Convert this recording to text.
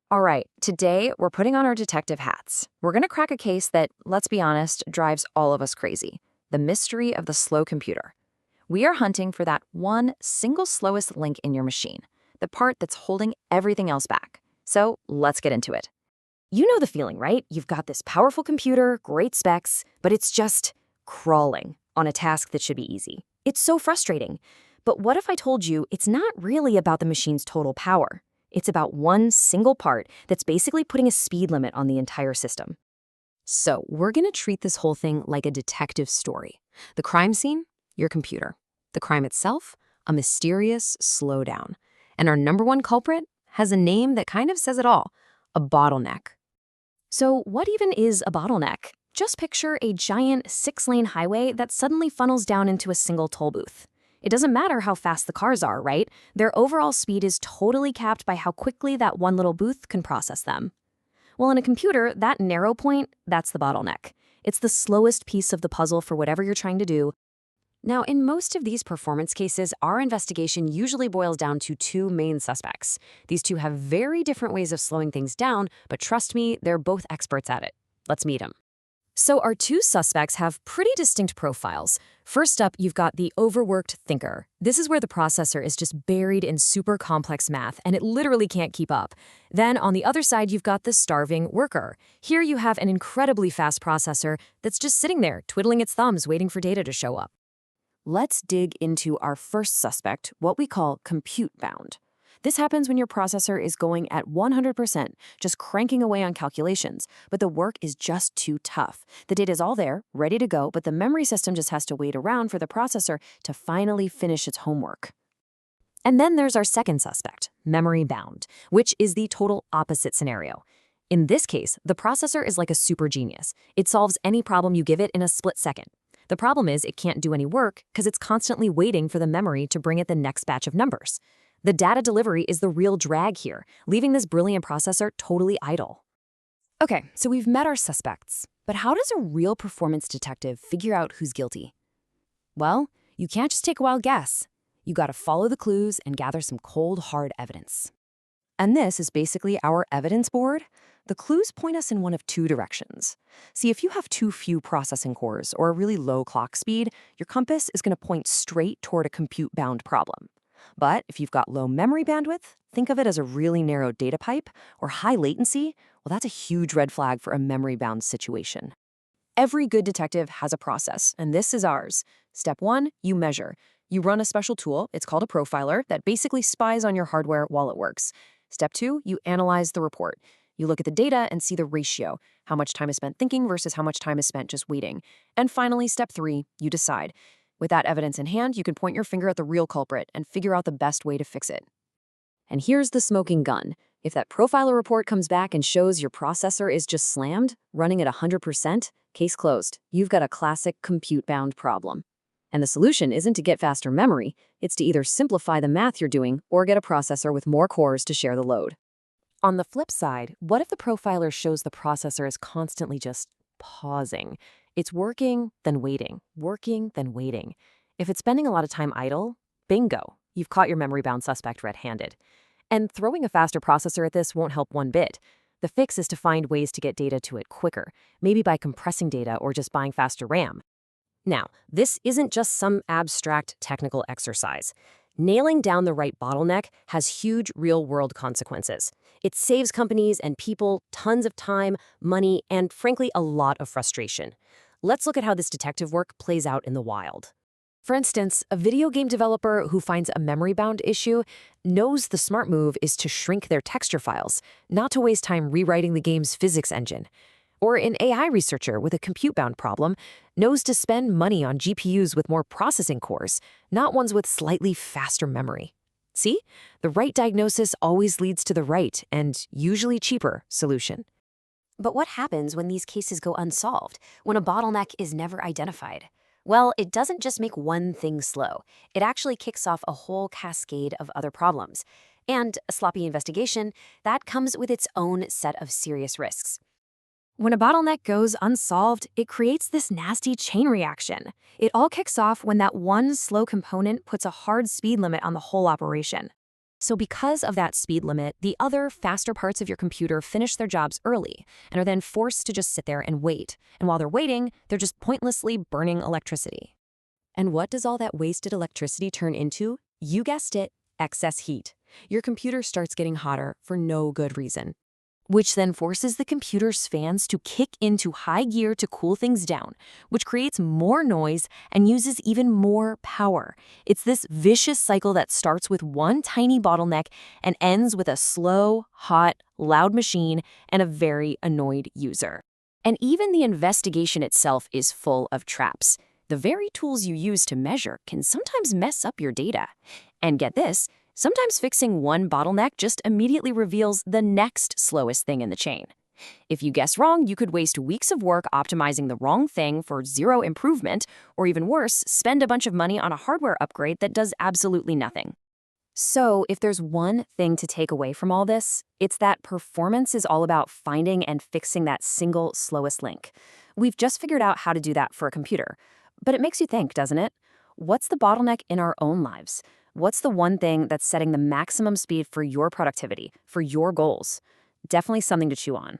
All right, today we're putting on our detective hats. We're going to crack a case that, let's be honest, drives all of us crazy: the mystery of the slow computer. We are hunting for that one single slowest link in your machine, the part that's holding everything else back. So let's get into it. You know the feeling, right? You've got this powerful computer, great specs, but it's just crawling on a task that should be easy. It's so frustrating. But what if I told you it's not really about the machine's total power? It's about one single part that's basically putting a speed limit on the entire system. So we're going to treat this whole thing like a detective story. The crime scene, your computer. The crime itself, a mysterious slowdown. And our number one culprit has a name that kind of says it all: a bottleneck. So what even is a bottleneck? Just picture a giant 6-lane highway that suddenly funnels down into a single toll booth. It doesn't matter how fast the cars are, right? Their overall speed is totally capped by how quickly that one little booth can process them. Well, in a computer, that narrow point, that's the bottleneck. It's the slowest piece of the puzzle for whatever you're trying to do. Now, in most of these performance cases, our investigation usually boils down to two main suspects. These two have very different ways of slowing things down, but trust me, they're both experts at it. Let's meet them. So our two suspects have pretty distinct profiles. First up, you've got the overworked thinker. This is where the processor is just buried in super complex math, and it literally can't keep up. Then on the other side, you've got the starving worker. Here you have an incredibly fast processor that's just sitting there, twiddling its thumbs, waiting for data to show up. Let's dig into our first suspect, what we call compute bound. This happens when your processor is going at 100%, just cranking away on calculations, but the work is just too tough. The data is all there, ready to go, but the memory system just has to wait around for the processor to finally finish its homework. And then there's our second suspect, memory bound, which is the total opposite scenario. In this case, the processor is like a super genius. It solves any problem you give it in a split second. The problem is it can't do any work because it's constantly waiting for the memory to bring it the next batch of numbers. The data delivery is the real drag here, leaving this brilliant processor totally idle. Okay, so we've met our suspects, but how does a real performance detective figure out who's guilty? Well, you can't just take a wild guess. You gotta follow the clues and gather some cold, hard evidence. And this is basically our evidence board. The clues point us in one of two directions. See, if you have too few processing cores or a really low clock speed, your compass is gonna point straight toward a compute-bound problem. But if you've got low memory bandwidth, think of it as a really narrow data pipe, or high latency, well, that's a huge red flag for a memory-bound situation. Every good detective has a process, and this is ours. Step 1, you measure. You run a special tool, it's called a profiler, that basically spies on your hardware while it works. Step 2, you analyze the report. You look at the data and see the ratio, how much time is spent thinking versus how much time is spent just waiting. And finally, step 3, you decide. With that evidence in hand, you can point your finger at the real culprit and figure out the best way to fix it. And here's the smoking gun. If that profiler report comes back and shows your processor is just slammed, running at 100%, case closed. You've got a classic compute-bound problem. And the solution isn't to get faster memory, it's to either simplify the math you're doing or get a processor with more cores to share the load. On the flip side, what if the profiler shows the processor is constantly just pausing? It's working, then waiting, working, then waiting. If it's spending a lot of time idle, bingo, you've caught your memory-bound suspect red-handed. And throwing a faster processor at this won't help one bit. The fix is to find ways to get data to it quicker, maybe by compressing data or just buying faster RAM. Now, this isn't just some abstract technical exercise. Nailing down the right bottleneck has huge real-world consequences. It saves companies and people tons of time, money, and frankly, a lot of frustration. Let's look at how this detective work plays out in the wild. For instance, a video game developer who finds a memory-bound issue knows the smart move is to shrink their texture files, not to waste time rewriting the game's physics engine. Or an AI researcher with a compute-bound problem knows to spend money on GPUs with more processing cores, not ones with slightly faster memory. See? The right diagnosis always leads to the right, and usually cheaper, solution. But what happens when these cases go unsolved, when a bottleneck is never identified? Well, it doesn't just make one thing slow. It actually kicks off a whole cascade of other problems. And a sloppy investigation, that comes with its own set of serious risks. When a bottleneck goes unsolved, it creates this nasty chain reaction. It all kicks off when that one slow component puts a hard speed limit on the whole operation. So because of that speed limit, the other faster parts of your computer finish their jobs early and are then forced to just sit there and wait. And while they're waiting, they're just pointlessly burning electricity. And what does all that wasted electricity turn into? You guessed it, excess heat. Your computer starts getting hotter for no good reason, which then forces the computer's fans to kick into high gear to cool things down, which creates more noise and uses even more power. It's this vicious cycle that starts with one tiny bottleneck and ends with a slow, hot, loud machine and a very annoyed user. And even the investigation itself is full of traps. The very tools you use to measure can sometimes mess up your data. And get this, sometimes fixing one bottleneck just immediately reveals the next slowest thing in the chain. If you guess wrong, you could waste weeks of work optimizing the wrong thing for zero improvement, or even worse, spend a bunch of money on a hardware upgrade that does absolutely nothing. So, if there's one thing to take away from all this, it's that performance is all about finding and fixing that single slowest link. We've just figured out how to do that for a computer. But it makes you think, doesn't it? What's the bottleneck in our own lives? What's the one thing that's setting the maximum speed for your productivity, for your goals? Definitely something to chew on.